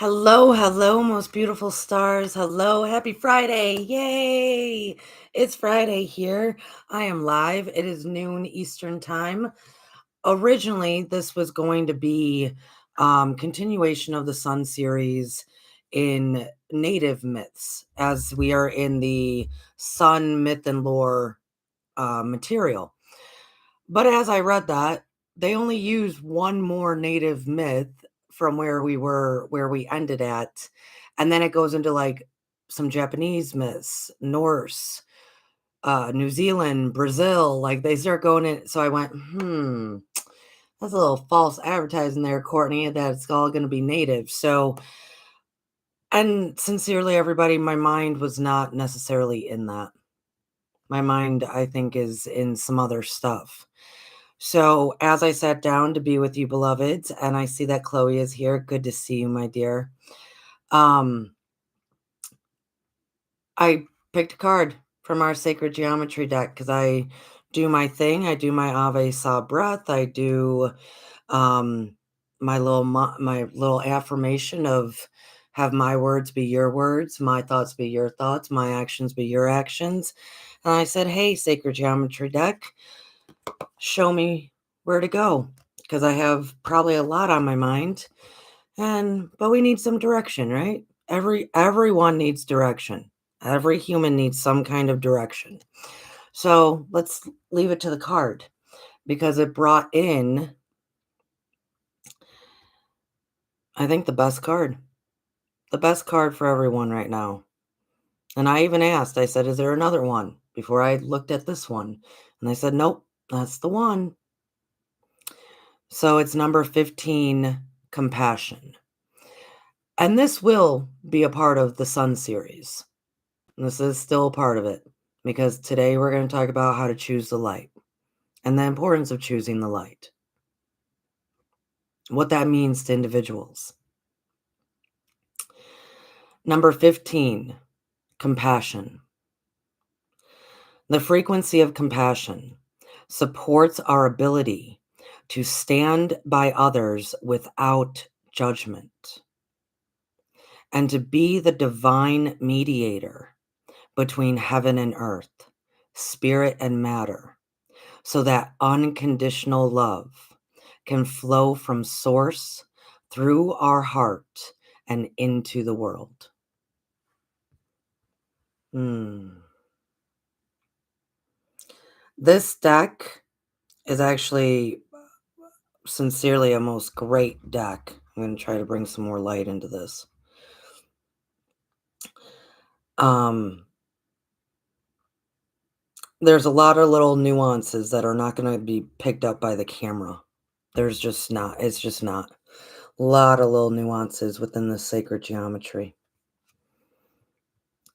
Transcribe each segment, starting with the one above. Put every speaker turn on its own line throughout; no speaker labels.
Hello, hello, most beautiful stars. Hello, happy Friday. Yay! It's Friday here. I am live. It is noon Eastern time. Originally, this was going to be continuation of the Sun series in native myths, as we are in the Sun myth and lore material. But as I read that, they only use one more native myth from where we ended at, and then it goes into, like, some Japanese myths, Norse, New Zealand, Brazil, like, they start going in so I went, "Hmm, that's a little false advertising there, Courtney, that it's all gonna be native." So and sincerely, everybody, my mind was not necessarily in that. My mind, I think, is in some other stuff. So, as I sat down to be with you, beloveds, and I see that Chloe is here. Good to see you, my dear. Um, I picked a card from our sacred geometry deck because I do my thing. I do my Ave Sa breath. I do um my little affirmation of have my words be your words, my thoughts be your thoughts, my actions be your actions. And I said, "Hey, sacred geometry deck, show me where to go because I have probably a lot on my mind but we need some direction, right? Everyone needs direction. Every human needs some kind of direction. So let's leave it to the card because it brought in, I think, the best card for everyone right now. And I even asked, I said, "Is there another one?" Before I looked at this one. And they said, "Nope, that's the one." So it's number 15, compassion. And this will be a part of the Sun series. This is still a part of it because today we're going to talk about how to choose the light and the importance of choosing the light, what that means to individuals. Number 15, compassion. The frequency of compassion supports our ability to stand by others without judgment and to be the divine mediator between heaven and earth, spirit and matter, so that unconditional love can flow from source through our heart and into the world. Hmm. This deck is actually sincerely a most great deck. I'm going to try to bring some more light into this. Um, there's a lot of little nuances that are not going to be picked up by the camera. There's just not. It's just not. A lot of little nuances within the sacred geometry.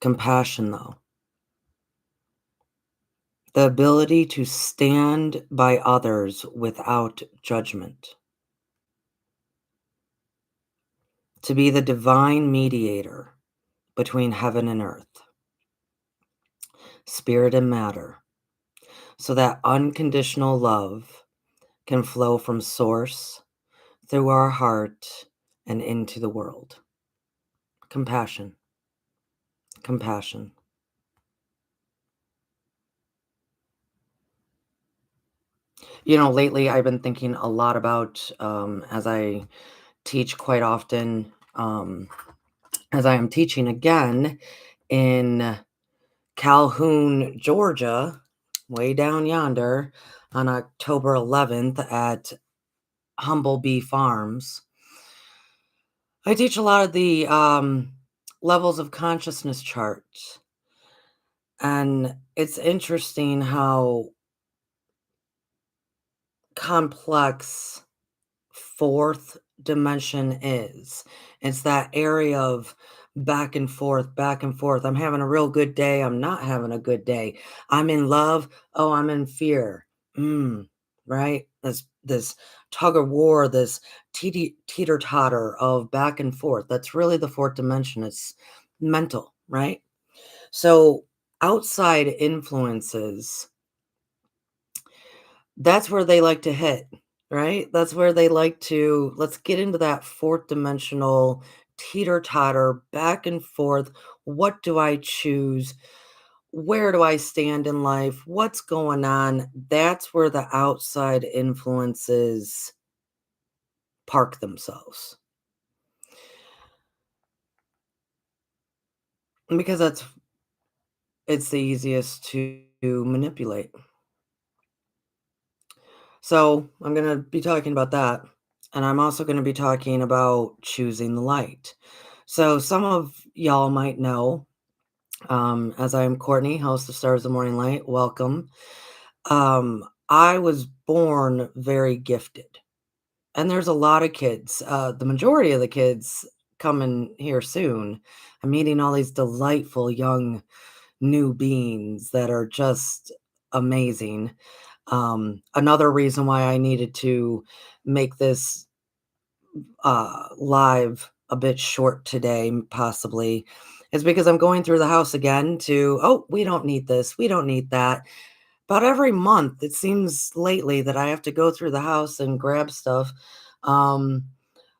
Compassion, though. The ability to stand by others without judgment. To be the divine mediator between heaven and earth, spirit and matter, so that unconditional love can flow from source through our heart and into the world. Compassion. Compassion. Lately I've been thinking a lot about, as I teach quite often, as I am teaching again in Calhoun, Georgia, way down yonder on October 11th at Humble Bee Farms. I teach a lot of the levels of consciousness charts. And it's interesting how complex fourth dimension is. It's that area of back and forth, back and forth. I'm having a real good day. I'm not having a good day. I'm in love. Oh, I'm in fear. Right? This tug of war, this teeter totter of back and forth. That's really the fourth dimension. It's mental, right? So outside influences, that's where they like to hit, right? That's where they like to let's get into that fourth dimensional teeter-totter back and forth. What do I choose? Where do I stand in life? What's going on? That's where the outside influences park themselves, because it's the easiest to manipulate. So, I'm gonna be talking about that, and I'm also gonna be talking about choosing the light. So, some of y'all might know, as I am Courtney, host of Stars of the Morning Light, welcome. I was born very gifted, and there's a lot of kids, the majority of the kids coming here soon. I'm meeting all these delightful young new beings that are just amazing. Another reason why I needed to make this live a bit short today, possibly, is because I'm going through the house again to, oh, we don't need this, we don't need that. About every month, it seems lately that I have to go through the house and grab stuff um,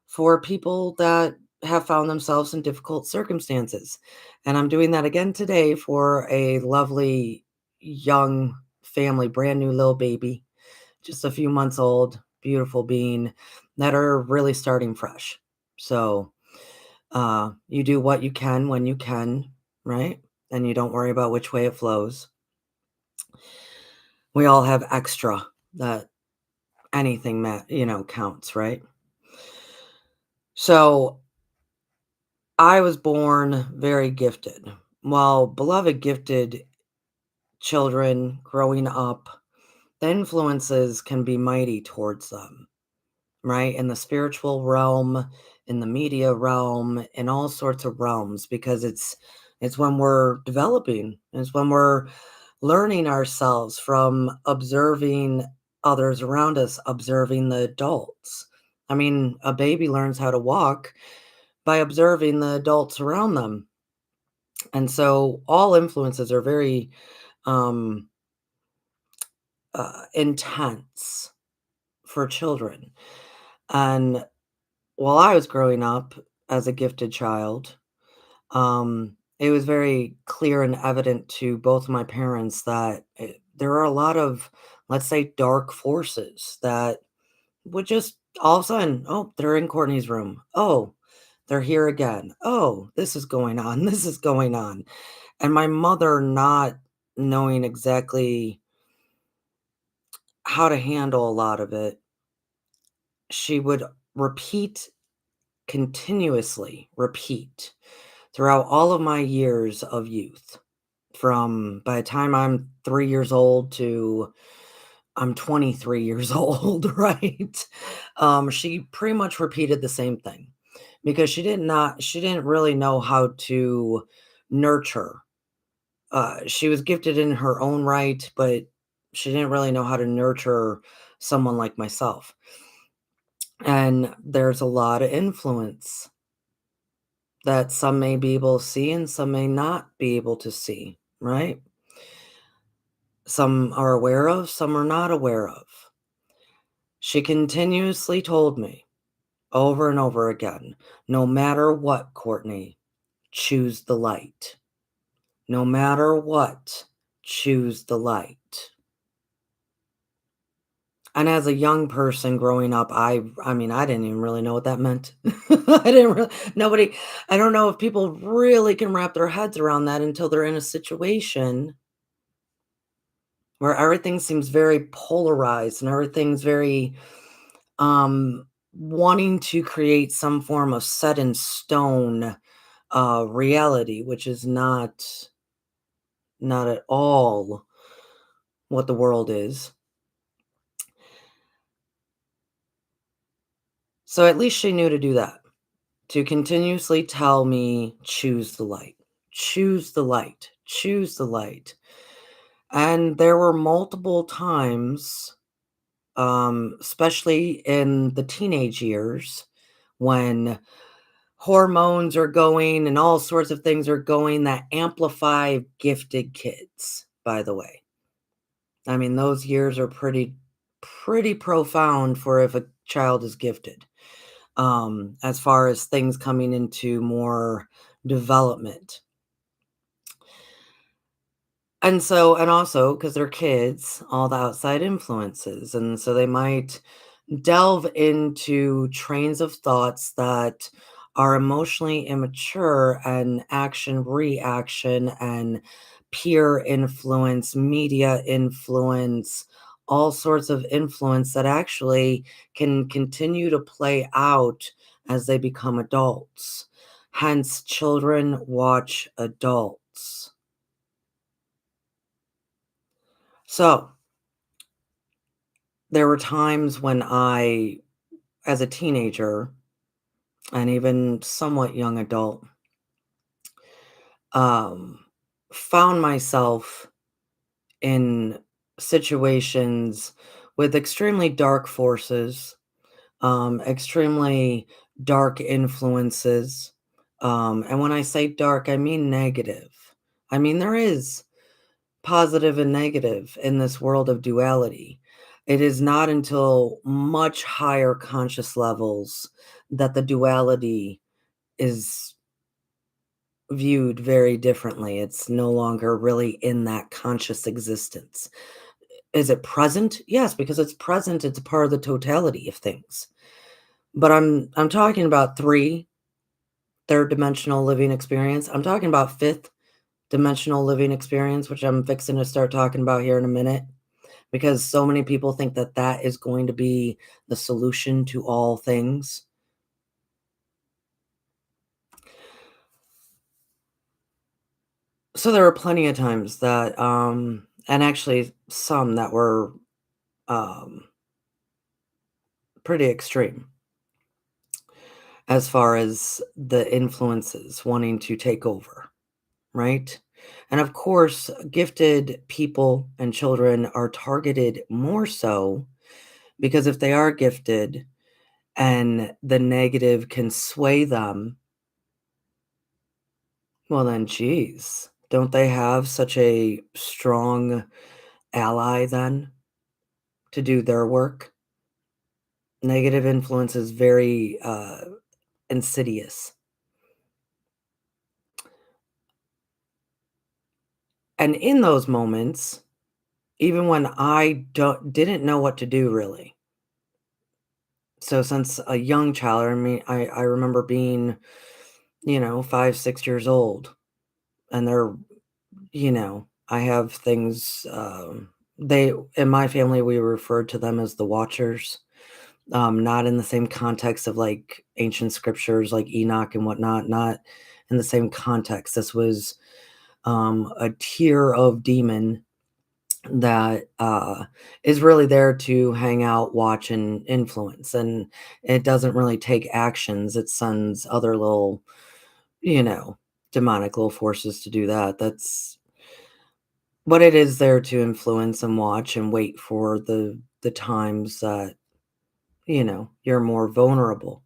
for people that have found themselves in difficult circumstances. And I'm doing that again today for a lovely young family, brand new little baby, just a few months old, beautiful being that are really starting fresh. So you do what you can when you can, right? And you don't worry about which way it flows. We all have extra that anything counts, right? So I was born very gifted. While beloved gifted children growing up, the influences can be mighty towards them, right? In the spiritual realm, in the media realm, in all sorts of realms, because it's when we're developing, it's when we're learning ourselves from observing others around us, observing the adults. I mean, a baby learns how to walk by observing the adults around them. And so all influences are very um, intense for children. And while I was growing up as a gifted child, it was very clear and evident to both my parents that there are a lot of, let's say, dark forces that would just all of a sudden, oh, they're in Courtney's room. Oh, they're here again. Oh, this is going on. This is going on. And my mother not knowing exactly how to handle a lot of it, she would repeat, continuously repeat throughout all of my years of youth. From by the time I'm 3 years old to I'm 23 years old, right? She pretty much repeated the same thing because she didn't really know how to nurture. She was gifted in her own right, but she didn't really know how to nurture someone like myself. And there's a lot of influence that some may be able to see and some may not be able to see, right? Some are aware of, some are not aware of. She continuously told me over and over again, no matter what, Courtney, choose the light. No matter what, choose the light. And as a young person growing up, I mean, I didn't even really know what that meant. I didn't really nobody I don't know if people really can wrap their heads around that until they're in a situation where everything seems very polarized and everything's very wanting to create some form of set in stone reality, which is not at all what the world is. So at least she knew to do that, to continuously tell me, choose the light, choose the light, choose the light. And there were multiple times, especially in the teenage years, when hormones are going and all sorts of things are going that amplify gifted kids, by the way. I mean, those years are pretty profound for if a child is gifted. as far as things coming into more development. And so and also because 'cause they're kids, all the outside influences, and so they might delve into trains of thoughts that are emotionally immature and action reaction and peer influence, media influence, all sorts of influence that actually can continue to play out as they become adults. Hence, children watch adults. So, there were times when I, as a teenager and even somewhat young adult, um, found myself in situations with extremely dark forces, extremely dark influences. And when I say dark, I mean negative. I mean, there is positive and negative in this world of duality. It is not until much higher conscious levels that the duality is viewed very differently. It's no longer really in that conscious existence. Is it present? Yes, because it's present, it's a part of the totality of things. But I'm talking about 3 third dimensional living experience. I'm talking about fifth dimensional living experience, which I'm fixing to start talking about here in a minute, because so many people think that that is going to be the solution to all things. So there were plenty of times that, and actually some that were um, pretty extreme as far as the influences wanting to take over, right? And of course, gifted people and children are targeted more so because if they are gifted and the negative can sway them, well, then, geez, don't they have such a strong ally then to do their work? Negative influence is very insidious. And in those moments, even when I didn't know what to do really. So since a young child, I mean, I remember being, 5, 6 years old, and I have things, they in my family, we referred to them as the Watchers, not in the same context of, like, ancient scriptures like Enoch and whatnot, not in the same context. This was, a tier of demon that is really there to hang out, watch, and influence. And it doesn't really take actions. It sends other little, you know, demonic little forces to do that. But it is there to influence and watch and wait for the times that, you're more vulnerable.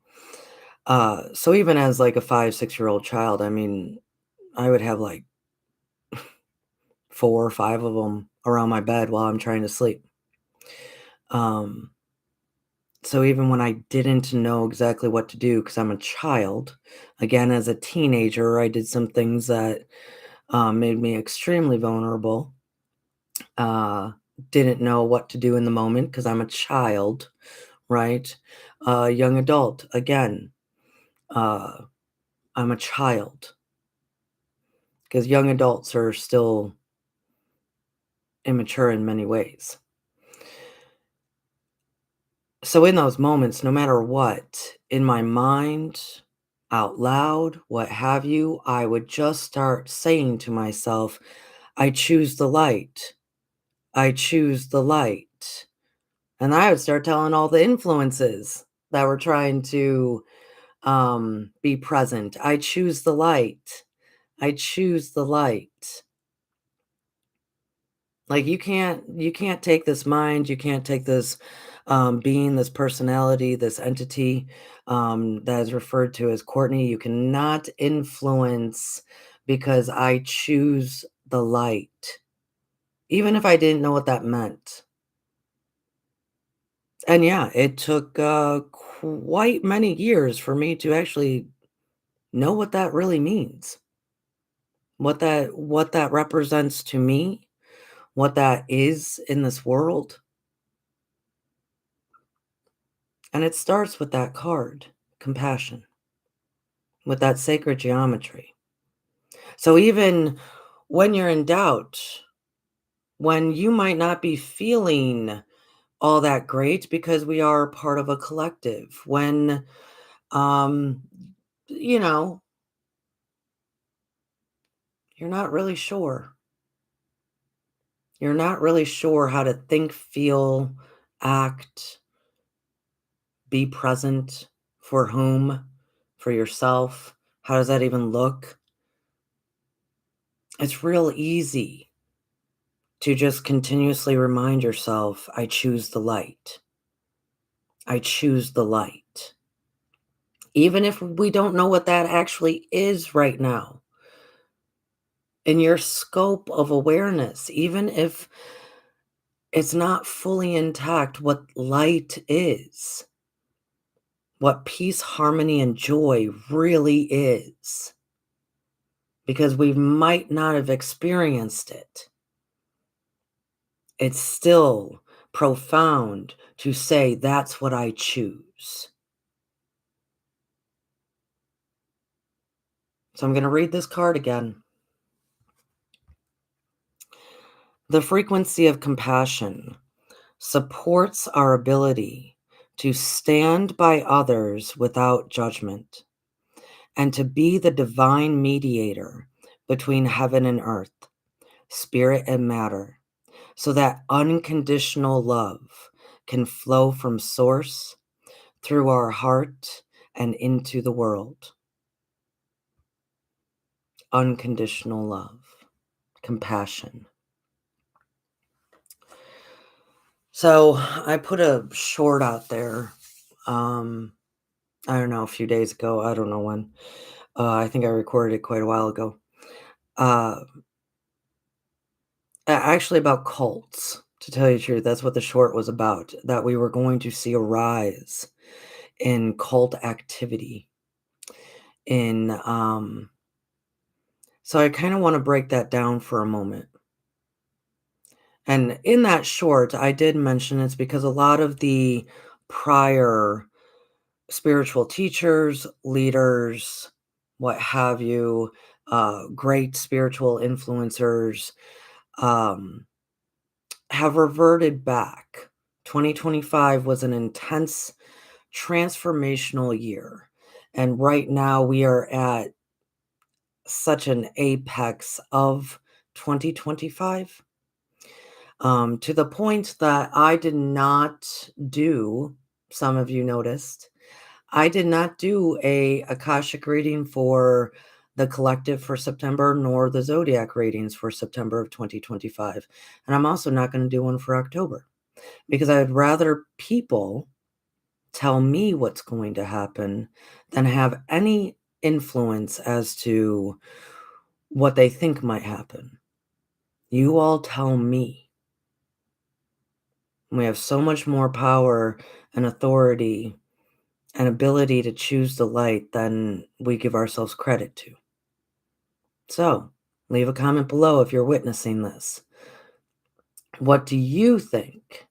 So even as like a 5, 6-year old child, I mean, I would have like 4 or 5 of them around my bed while I'm trying to sleep. Um, So even when I didn't know exactly what to do, because 'cause I'm a child, again, as a teenager, I did some things that, made me extremely vulnerable. Uh, didn't know what to do in the moment because 'cause I'm a child, right? Young adult, again, uh, I'm a child because young adults are still immature in many ways. So in those moments, no matter what, in my mind, out loud, what have you, I would just start saying to myself, I choose the light. I choose the light. And I would start telling all the influences that were trying to be present. I choose the light. I choose the light. Like, you can't take this mind, you can't take this, being, this personality, this entity, that is referred to as Courtney, you cannot influence because I choose the light, even if I didn't know what that meant. And yeah, it took quite many years for me to actually know what that really means, what that represents to me, what that is in this world. And it starts with that card, compassion, with that sacred geometry. So even when you're in doubt, when you might not be feeling all that great because we are part of a collective, when um you know, you're not really sure. You're not really sure how to think, feel, act, be present for whom, for yourself. How does that even look? It's real easy to just continuously remind yourself, I choose the light. I choose the light. Even if we don't know what that actually is right now, in your scope of awareness, even if it's not fully intact, what light is, what peace, harmony, and joy really is, because we might not have experienced it. It's still profound to say, that's what I choose. So I'm going to read this card again. The frequency of compassion supports our ability to stand by others without judgment and to be the divine mediator between heaven and earth, spirit and matter, so that unconditional love can flow from source through our heart and into the world. Unconditional love, compassion. So I put a short out there. Um, I don't know, a few days ago. I don't know when. I think I recorded it quite a while ago. Uh, actually, about cults. To tell you the truth, that's what the short was about. That we were going to see a rise in cult activity. In So I kind of want to break that down for a moment. And in that short, I did mention it's because a lot of the prior spiritual teachers, leaders, what have you, great spiritual influencers, um, have reverted back. 2025 was an intense transformational year. And right now we are at such an apex of 2025, to the point that I did not do, some of you noticed, I did not do a Akashic reading for the collective for September, nor the zodiac readings for September of 2025. And I'm also not going to do one for October because I would rather people tell me what's going to happen than have any influence as to what they think might happen. You all tell me. We have so much more power and authority and ability to choose the light than we give ourselves credit to. So, leave a comment below if you're witnessing this. What do you think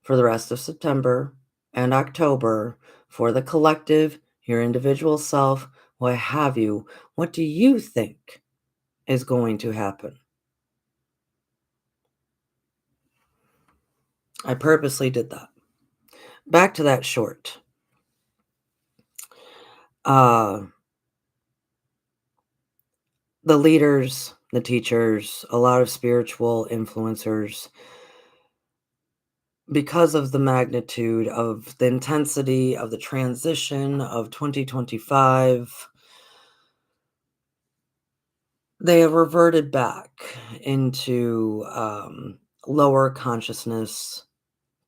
for the rest of September and October for the collective, your individual self, what have you? What do you think is going to happen? I purposely did that. Back to that short. Uh, the leaders, the teachers, a lot of spiritual influencers, because of the magnitude of the intensity of the transition of 2025, they have reverted back into lower consciousness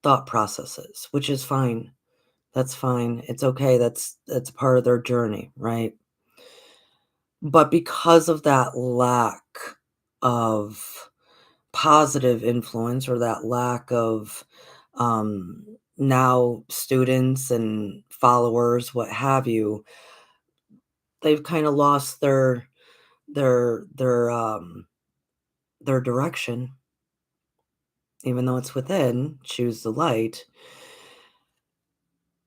thought processes, which is fine. That's fine. It's okay. That's part of their journey, right? But because of that lack of positive influence or that lack of um, now students and followers, what have you, they've kind of lost their their um their direction, even though it's within, choose the light.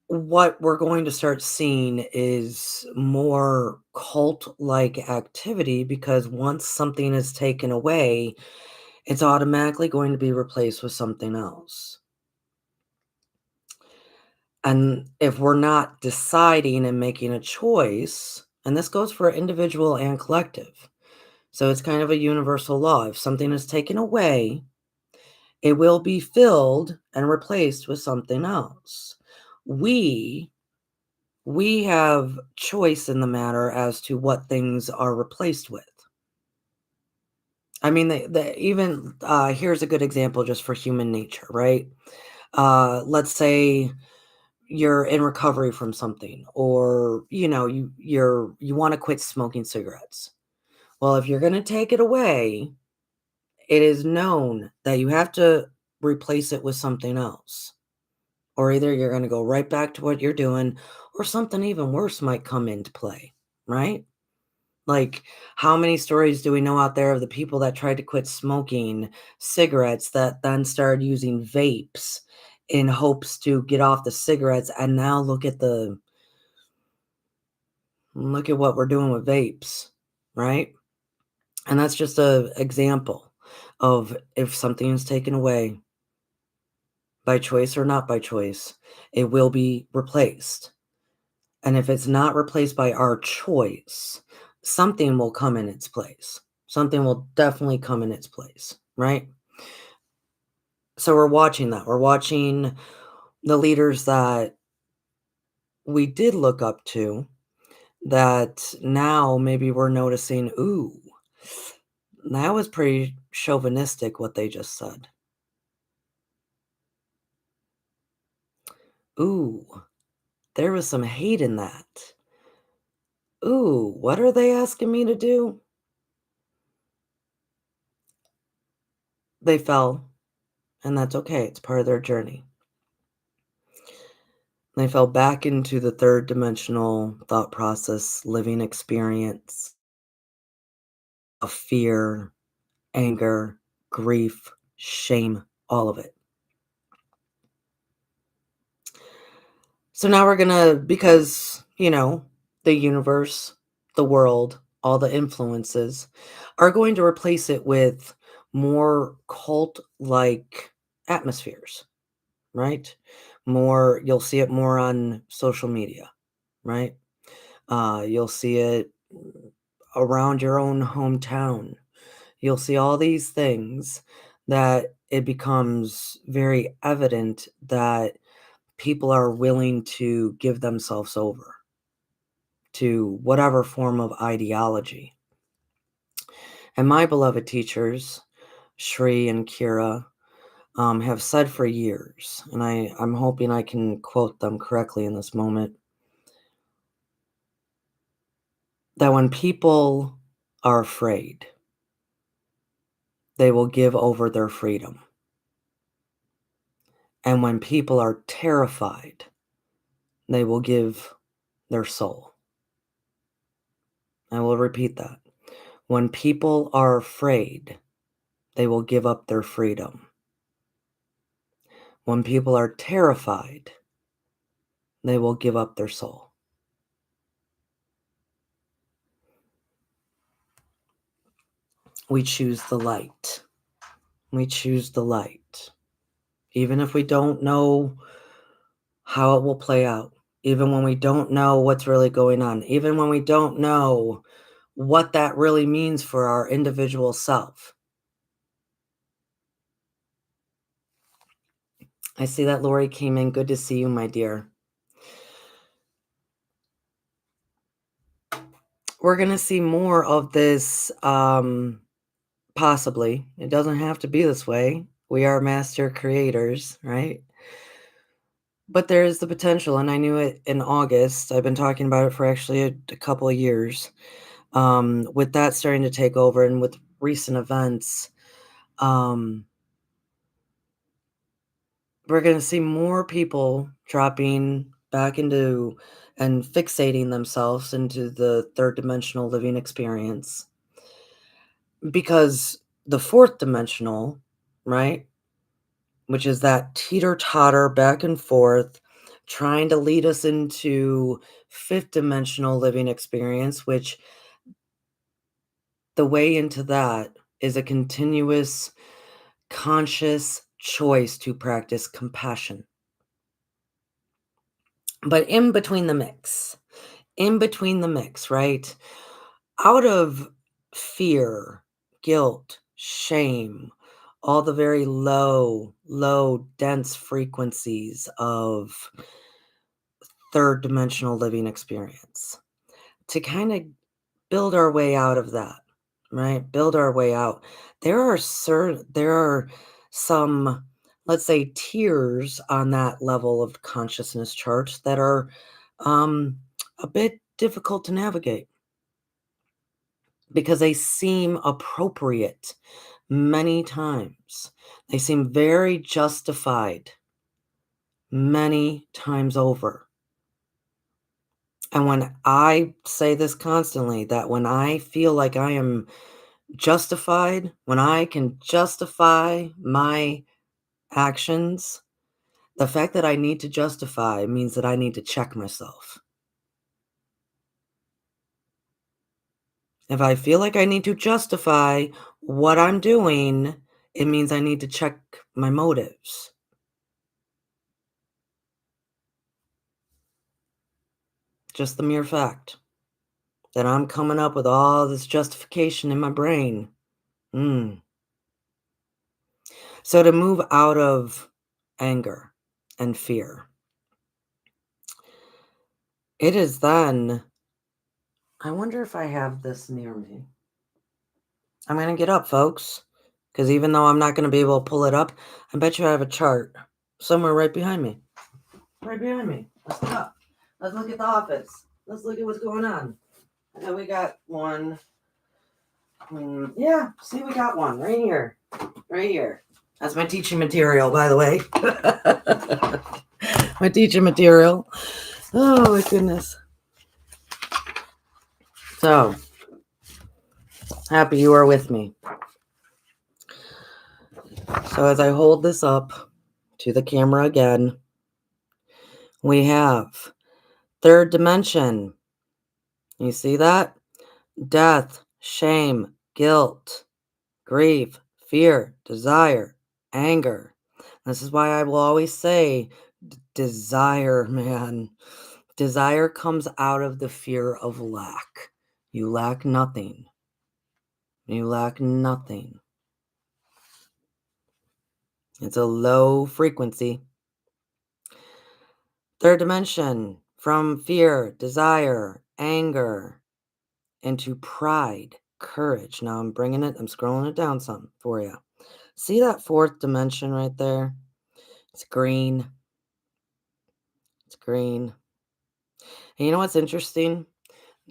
What we're going to start seeing is more cult-like activity because once something is taken away, it's automatically going to be replaced with something else. And if we're not deciding and making a choice, and this goes for individual and collective, so it's kind of a universal law. If something is taken away, it will be filled and replaced with something else. We we have choice in the matter as to what things are replaced with. I mean, the even here's a good example just for human nature, right? Let's say you're in recovery from something, or you want to quit smoking cigarettes. Well, if you're going to take it away, it is known that you have to replace it with something else. Or either you're going to go right back to what you're doing, or something even worse might come into play, right? Like, how many stories do we know out there of the people that tried to quit smoking cigarettes that then started using vapes in hopes to get off the cigarettes, and now look at what we're doing with vapes, right? And that's just a example of if something is taken away by choice or not by choice, it will be replaced. And if it's not replaced by our choice, something will come in its place. Something will definitely come in its place, right? So we're watching that. We're watching the leaders that we did look up to that now maybe we're noticing, ooh, that was pretty chauvinistic what they just said. Ooh, there was some hate in that. Ooh, what are they asking me to do? They fell, and that's okay. It's part of their journey. They fell back into the third dimensional thought process, living experience of fear, anger, grief, shame, all of it. So now we're gonna, because, the universe, the world, all the influences are going to replace it with more cult like atmospheres, right? You'll see it more on social media, right? You'll see it around your own hometown. You'll see all these things that it becomes very evident that people are willing to give themselves over to whatever form of ideology. And my beloved teachers, Shri and Kira, have said for years, and I'm hoping I can quote them correctly in this moment, that when people are afraid, they will give over their freedom. And when people are terrified, they will give their soul. I will repeat that. When people are afraid, they will give up their freedom. When people are terrified, they will give up their soul. We choose the light. We choose the light. Even if we don't know how it will play out, even when we don't know what's really going on, even when we don't know what that really means for our individual self. I see that Lori came in. Good to see you, my dear. We're going to see more of this, possibly. It doesn't have to be this way. We are master creators, right? But there is the potential, and I knew it in August. I've been talking about it for actually a couple of years. With that starting to take over and with recent events, um, We're going to see more people dropping back into and fixating themselves into the third dimensional living experience because the fourth dimensional, right, which is that teeter totter back and forth, trying to lead us into fifth dimensional living experience, which the way into that is a continuous conscious choice to practice compassion. But in between the mix, right? Out of fear, guilt, shame, all the very low, dense frequencies of third dimensional living experience to kind of build our way out of that, right? Build our way out. There are some, let's say, tiers on that level of consciousness chart that are um, a bit difficult to navigate because they seem appropriate many times. They seem very justified many times over. And when I say this constantly, that when I feel like I am justified, when I can justify my actions, the fact that I need to justify means that I need to check myself. If I feel like I need to justify what I'm doing, it means I need to check my motives. Just the mere fact that I'm coming up with all this justification in my brain. Mm. So to move out of anger and fear, it is then, I wonder if I have this near me. I'm gonna get up, folks, because even though I'm not gonna be able to pull it up, I bet you I have a chart somewhere right behind me. Right behind me. Let's look up. Let's look at the office. Let's look at what's going on. And we got one. Yeah, see, we got one right here. Right here. That's my teaching material, by the way. My teaching material. Oh, my goodness. So, happy you are with me. So, as I hold this up to the camera again, we have third dimension. You see that? Death, shame, guilt, grief, fear, desire, anger. This is why I will always say desire, man. Desire comes out of the fear of lack. You lack nothing. You lack nothing. It's a low frequency. Third dimension, from fear, desire, anger, into pride, courage. Now I'm scrolling it down some for you. See that fourth dimension right there? It's green. It's green. And you know what's interesting?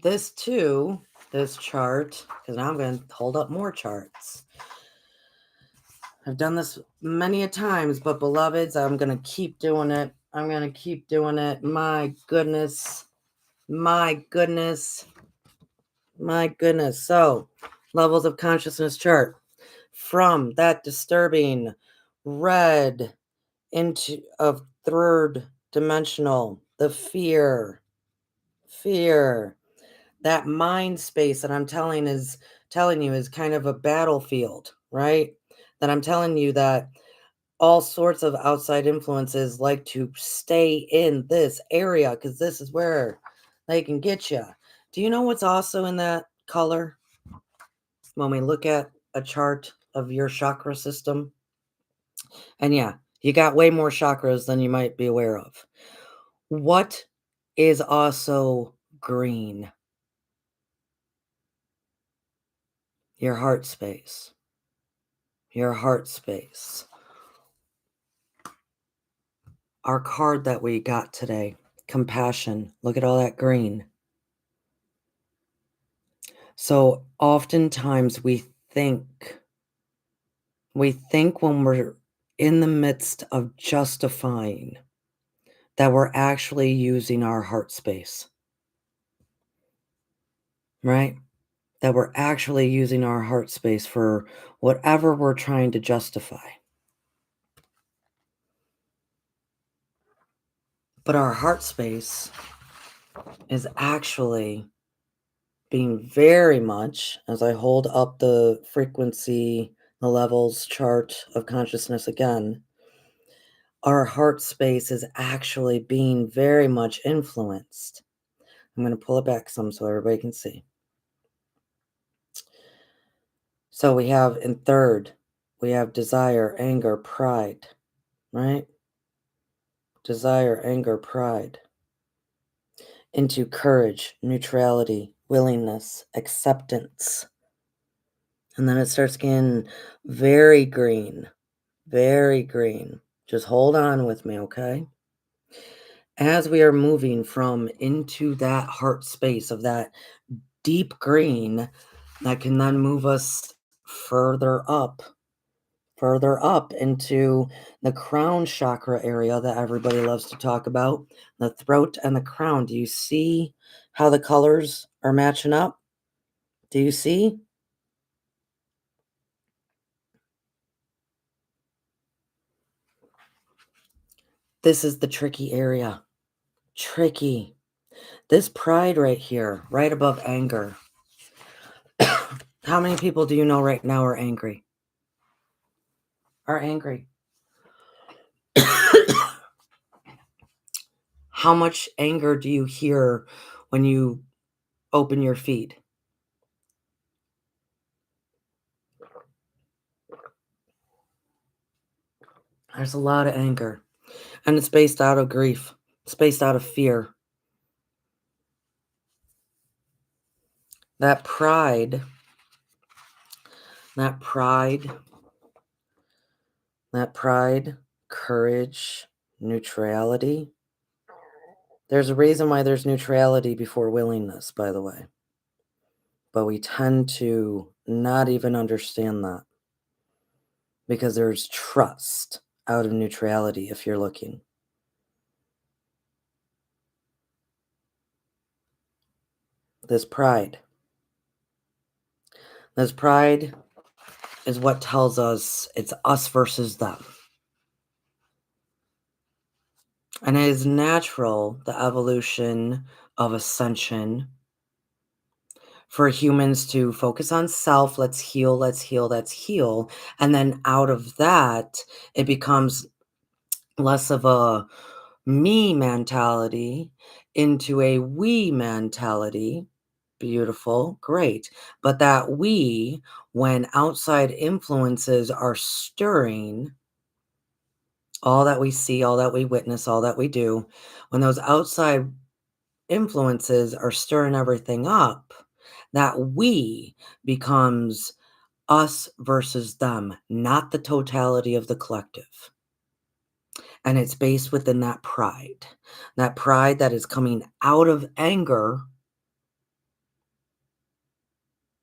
This chart, because now I'm going to hold up more charts. I've done this many a times, but beloveds, I'm going to keep doing it. I'm going to keep doing it. My goodness. My goodness. My goodness. So, levels of consciousness chart. From that disturbing red into of third dimensional, the fear, that mind space that I'm telling you is kind of a battlefield, right? That I'm telling you that all sorts of outside influences like to stay in this area because this is where they can get you. Do you know what's also in that color when we look at a chart of your chakra system? And yeah, you got way more chakras than you might be aware of. What is also green? Your heart space. Your heart space. Our card that we got today, compassion. Look at all that green. So oftentimes we think when we're in the midst of justifying that we're actually using our heart space, right? That we're actually using our heart space for whatever we're trying to justify. But our heart space is actually being very much, as I hold up the frequency, the levels chart of consciousness again, our heart space is actually being very much influenced. I'm going to pull it back some so everybody can see. So we have in third, we have desire, anger, pride, right? Desire, anger, pride. Into courage, neutrality, willingness, acceptance. And then it starts getting very green, very green. Just hold on with me, okay? As we are moving from into that heart space of that deep green, that can then move us further up into the crown chakra area that everybody loves to talk about, the throat and the crown. Do you see how the colors are matching up? Do you see? This is the tricky area. Tricky. This pride right here, right above anger. How many people do you know right now are angry? Are angry. How much anger do you hear when you open your feed? There's a lot of anger, and it's based out of grief. It's based out of fear. That pride, that pride, that pride, courage, neutrality. There's a reason why there's neutrality before willingness, by the way. But we tend to not even understand that because there's trust out of neutrality if you're looking. This pride. This pride is what tells us it's us versus them. And it is natural, the evolution of ascension, for humans to focus on self. Let's heal, let's heal, let's heal. And then out of that, it becomes less of a me mentality into a we mentality. Beautiful, great. But that we, when outside influences are stirring, all that we see, all that we witness, all that we do, when those outside influences are stirring everything up, that we becomes us versus them, not the totality of the collective. And it's based within that pride that is coming out of anger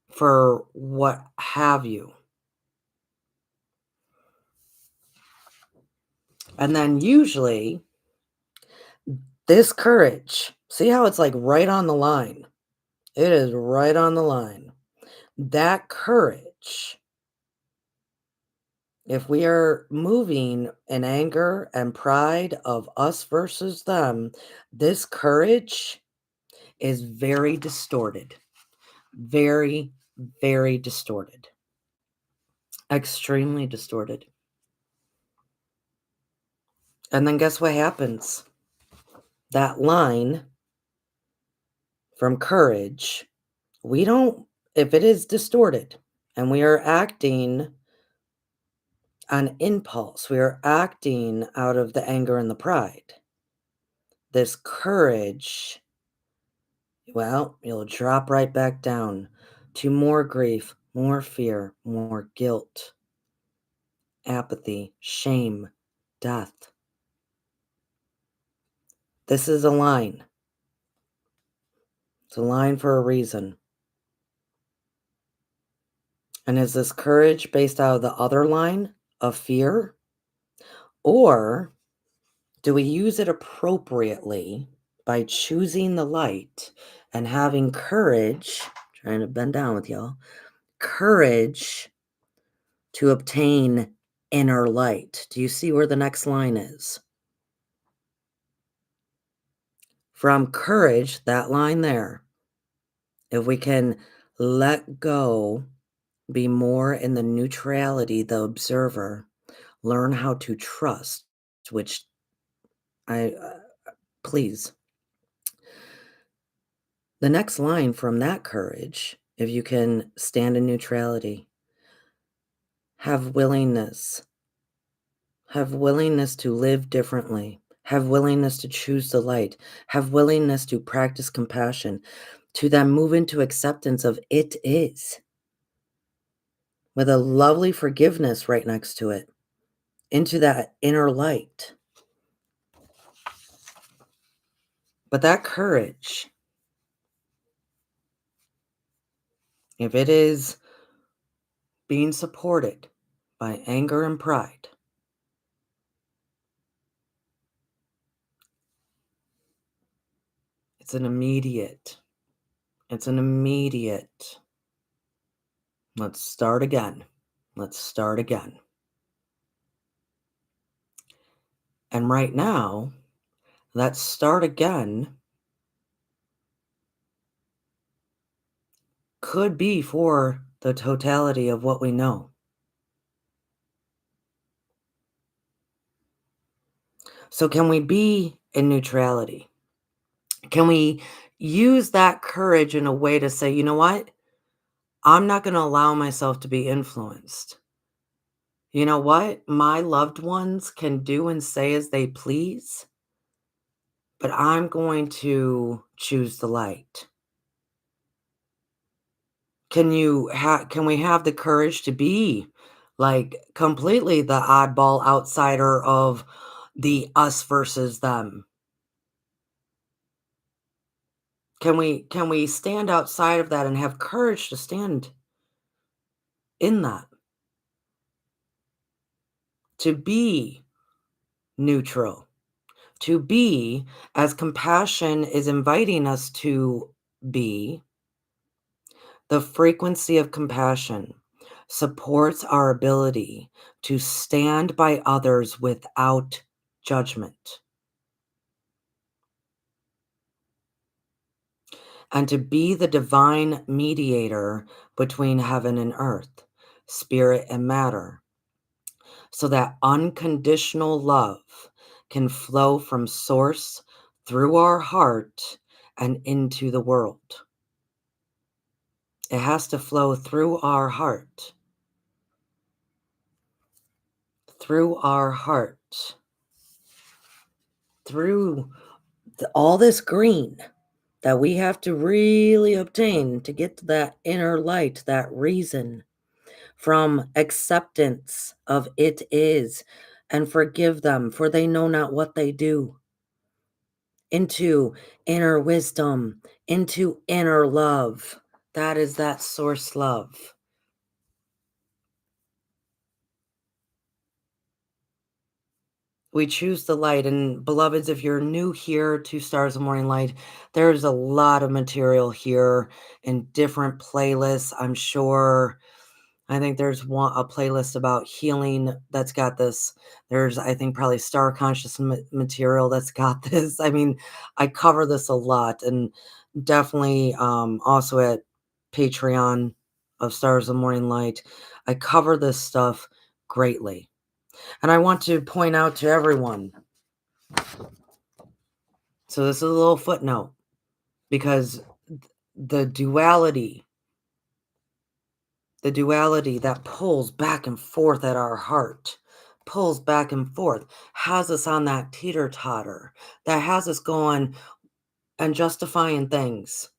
for what have you. And then usually this courage, see how it's like right on the line? It is right on the line. That courage, if we are moving in anger and pride of us versus them, this courage is very distorted. Very, very distorted. Extremely distorted. And then guess what happens? That line from courage, we don't, if it is distorted and we are acting on impulse, we are acting out of the anger and the pride, this courage, well, you'll drop right back down to more grief, more fear, more guilt, apathy, shame, death. This is a line. It's a line for a reason. And is this courage based out of the other line of fear? Or do we use it appropriately by choosing the light and having courage, trying to bend down with y'all, courage to obtain inner light? Do you see where the next line is? From courage, that line there, if we can let go, be more in the neutrality, the observer, learn how to trust, which I please. The next line from that courage, if you can stand in neutrality, have willingness, have willingness to live differently, have willingness to choose the light, have willingness to practice compassion, to then move into acceptance of it is, with a lovely forgiveness right next to it, into that inner light. But that courage, if it is being supported by anger and pride, it's an immediate, it's an immediate, let's start again. Let's start again. And right now, that start again could be for the totality of what we know. So, can we be in neutrality? Can we use that courage in a way to say, you know what? I'm not going to allow myself to be influenced. You know what? My loved ones can do and say as they please, but I'm going to choose the light. Can we have the courage to be like completely the oddball outsider of the us versus them? Can we stand outside of that and have courage to stand in that, to be neutral, to be as compassion is inviting us to be. The frequency of compassion supports our ability to stand by others without judgment and to be the divine mediator between heaven and earth, spirit and matter, so that unconditional love can flow from source through our heart and into the world. It has to flow through our heart. Through our heart. Through all this green that we have to really obtain to get to that inner light, that reason, from acceptance of it is, and forgive them, for they know not what they do, into inner wisdom, into inner love. That is that source love. We choose the light. And beloveds, if you're new here to Stars of Morning Light, there's a lot of material here in different playlists. I'm sure. I think there's a playlist about healing that's got this. There's, I think, probably star conscious material that's got this. I mean, I cover this a lot, and definitely also at Patreon of Stars of Morning Light. I cover this stuff greatly. And I want to point out to everyone, so this is a little footnote, because the duality that pulls back and forth at our heart, pulls back and forth, has us on that teeter-totter, that has us going and justifying things.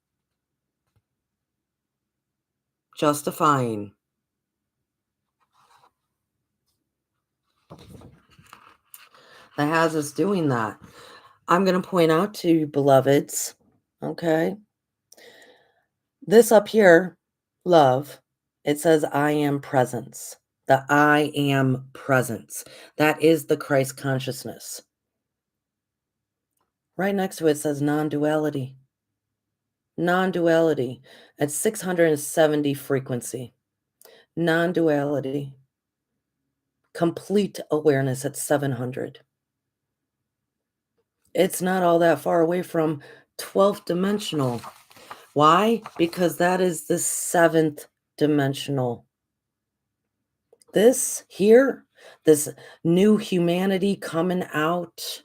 Justifying. That has us doing that. I'm going to point out to you, beloveds, okay? This up here, love, it says, I am presence. the I am presence. That is the Christ consciousness. Right next to it says non-duality. Non-duality at 670 frequency. Non-duality. Complete awareness at 700. It's not all that far away from 12th dimensional. Why? Because that is the 7th dimensional. This here, this new humanity coming out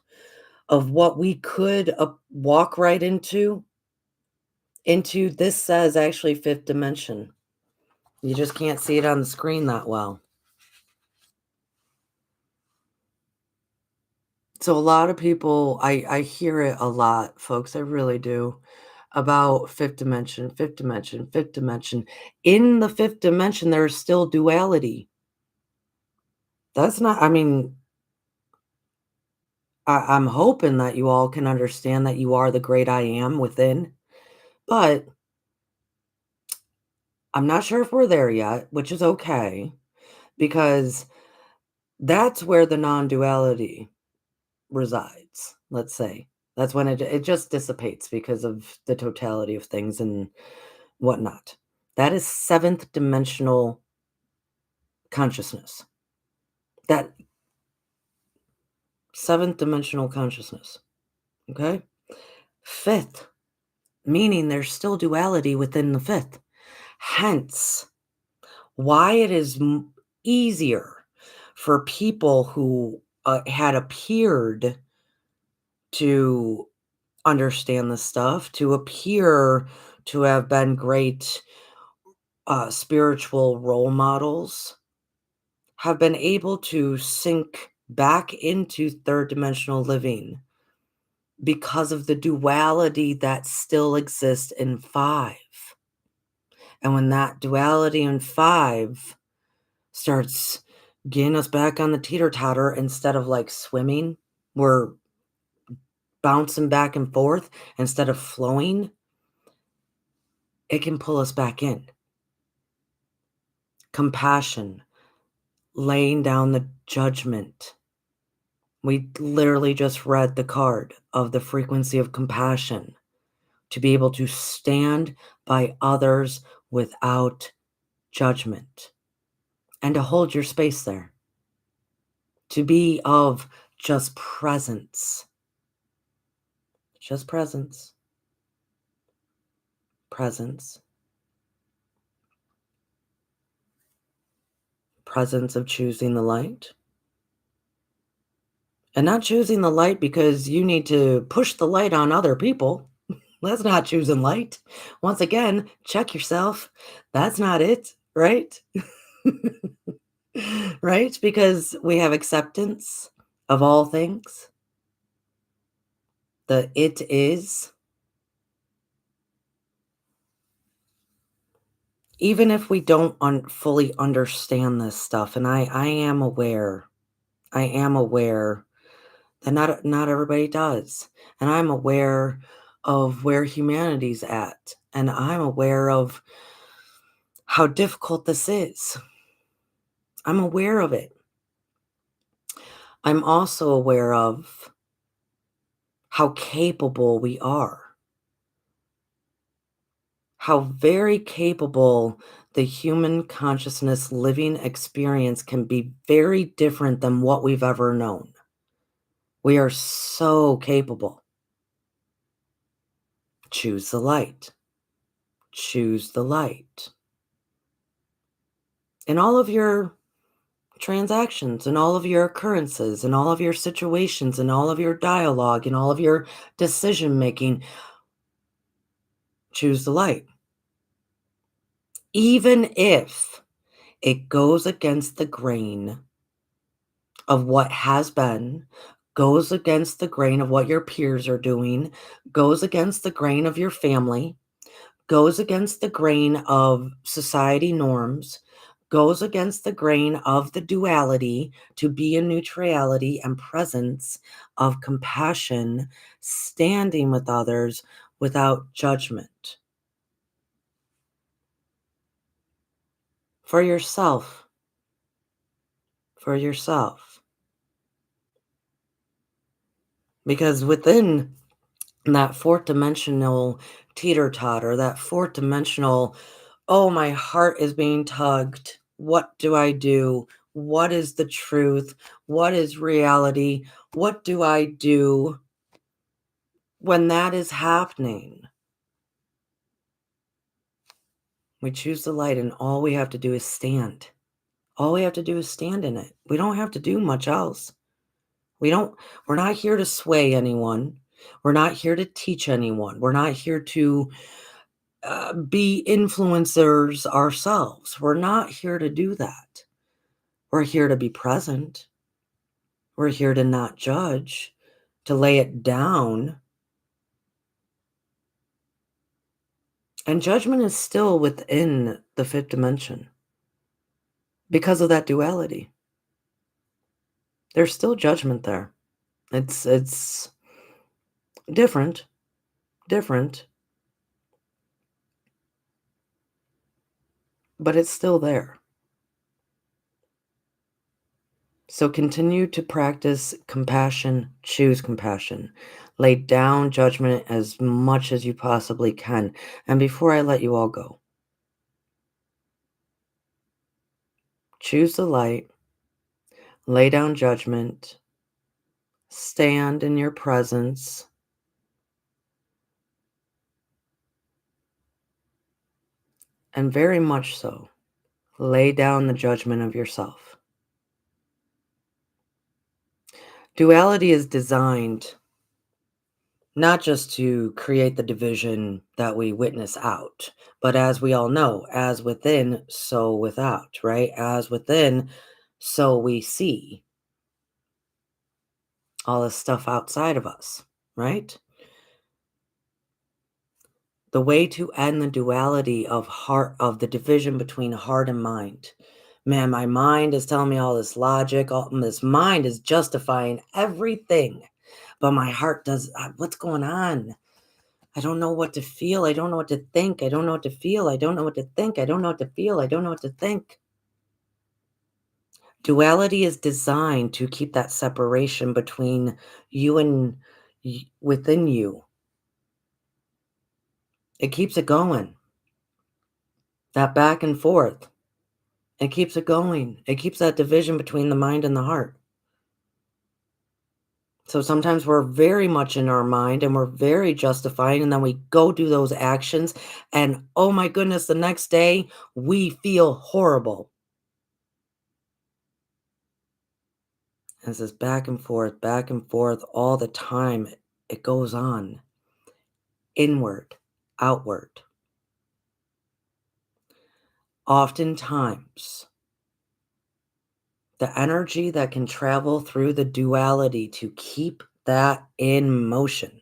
of what we could walk right into this says actually 5th dimension. You just can't see it on the screen that well. So a lot of people, I hear it a lot, folks, I really do, about 5th dimension, 5th dimension, 5th dimension. In the 5th dimension, there's still duality. That's not, I mean, I'm hoping that you all can understand that you are the great I am within, but I'm not sure if we're there yet, which is okay, because that's where the non-duality resides, let's say. That's when it just dissipates because of the totality of things and whatnot. That is 7th dimensional consciousness. That 7th dimensional consciousness, okay? 5th, meaning there's still duality within the 5th. Hence, why it is easier for people who had appeared to understand the stuff, to appear to have been great spiritual role models, have been able to sink back into third dimensional living because of the duality that still exists in 5. And when that duality in 5 starts getting us back on the teeter-totter instead of like swimming, we're bouncing back and forth instead of flowing, it can pull us back in. Compassion, laying down the judgment. We literally just read the card of the frequency of compassion to be able to stand by others without judgment and to hold your space there, to be of just presence, just presence, presence, presence of choosing the light. And not choosing the light because you need to push the light on other people. That's not choosing light. Once again, check yourself. That's not it, right? Right? Because we have acceptance of all things. The it is. Even if we don't fully understand this stuff, and I am aware, I am aware that not everybody does. And I'm aware of where humanity's at, and I'm aware of how difficult this is. I'm aware of it. I'm also aware of how capable we are, how very capable the human consciousness living experience can be very different than what we've ever known. We are so capable. Choose the light. Choose the light. In all of your transactions and all of your occurrences and all of your situations and all of your dialogue and all of your decision making, choose the light. Even if it goes against the grain of what has been, goes against the grain of what your peers are doing, goes against the grain of your family, goes against the grain of society norms, goes against the grain of the duality to be in neutrality and presence of compassion, standing with others without judgment. For yourself, for yourself. Because within that fourth dimensional teeter totter, that fourth dimensional, oh, my heart is being tugged. What do I do? What is the truth? What is reality? What do I do when that is happening? We choose the light, and all we have to do is stand. All we have to do is stand in it. We don't have to do much else. We don't, we're not here to sway anyone. We're not here to teach anyone. We're not here to be influencers ourselves. We're not here to do that. We're here to be present. We're here to not judge, to lay it down. And judgment is still within the fifth dimension because of that duality. There's still judgment there. It's different, different, but it's still there. So continue to practice compassion, choose compassion. Lay down judgment as much as you possibly can. And before I let you all go, choose the light, lay down judgment, stand in your presence, and very much so, lay down the judgment of yourself. Duality is designed not just to create the division that we witness out, but as we all know, as within, so without, right? As within, so we see all this stuff outside of us, right? The way to end the duality of heart, of the division between heart and mind. Man, my mind is telling me all this logic, all this mind is justifying everything, but my heart does, what's going on? I don't know what to feel. I don't know what to think. I don't know what to feel. I don't know what to think. I don't know what to feel. I don't know what to think. Duality is designed to keep that separation between you and within you. It keeps it going. That back and forth. It keeps it going. It keeps that division between the mind and the heart. So sometimes we're very much in our mind and we're very justifying, and then we go do those actions, and oh my goodness, the next day we feel horrible. And it's this back and forth all the time. It goes on. Inward, outward. Oftentimes, the energy that can travel through the duality to keep that in motion,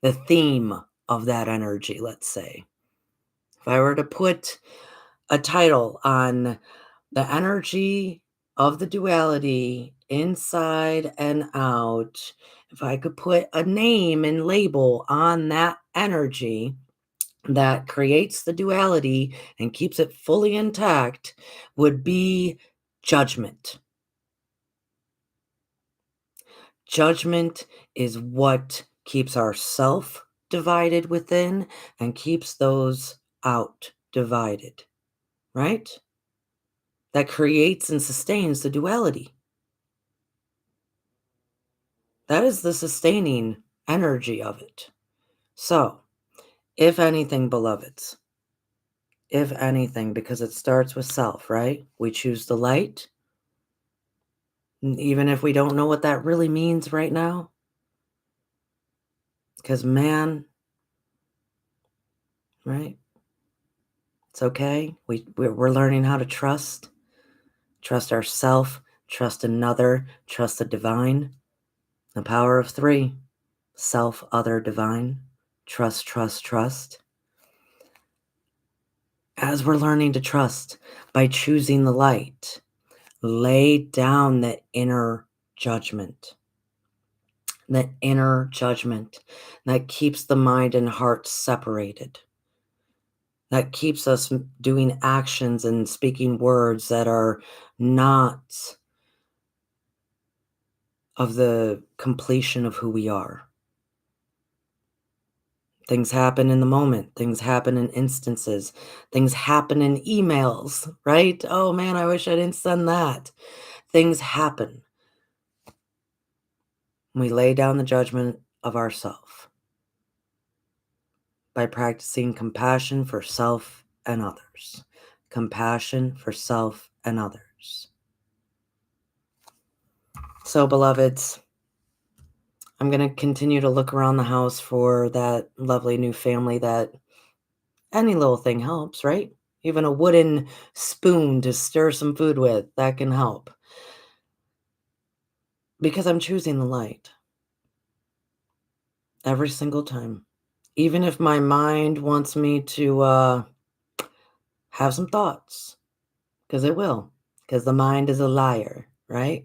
the theme of that energy, let's say. If I were to put a title on the energy of the duality inside and out, if I could put a name and label on that energy that creates the duality and keeps it fully intact, would be judgment. Judgment is what keeps our self divided within and keeps those out divided, right? That creates and sustains the duality. That is the sustaining energy of it. So, if anything, beloveds, if anything, because it starts with self, right? We choose the light, even if we don't know what that really means right now. Because, man, right? It's okay. We're learning how to trust ourself, trust another, trust the divine. The power of three: self, other, divine. Trust, trust, trust. As we're learning to trust by choosing the light, lay down the inner judgment. The inner judgment that keeps the mind and heart separated. that keeps us doing actions and speaking words that are not of the completion of who we are. Things happen in the moment, things happen in instances, things happen in emails, right? Oh man, I wish I didn't send that. Things happen. We lay down the judgment of ourself by practicing compassion for self and others. Compassion for self and others. So, beloveds, I'm going to continue to look around the house for that lovely new family that any little thing helps, right? Even a wooden spoon to stir some food with, that can help. Because I'm choosing the light every single time. Even if my mind wants me to have some thoughts, because it will, because the mind is a liar, right?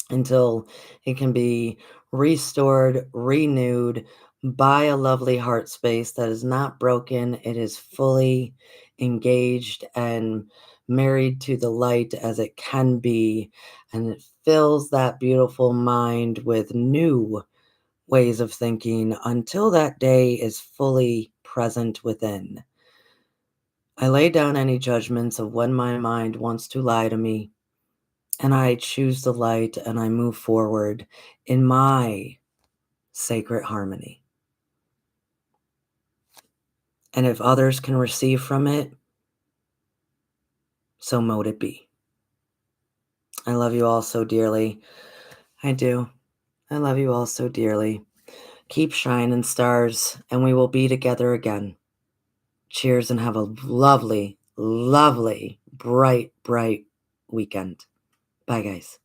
Until it can be restored, renewed by a lovely heart space that is not broken. It is fully engaged and married to the light as it can be. And it fills that beautiful mind with new ways of thinking until that day is fully present within. I lay down any judgments of when my mind wants to lie to me, and I choose the light and I move forward in my sacred harmony. And if others can receive from it, so mote it be. I love you all so dearly. I do. I love you all so dearly. Keep shining, stars, and we will be together again. Cheers and have a lovely, lovely, bright, bright weekend. Bye, guys.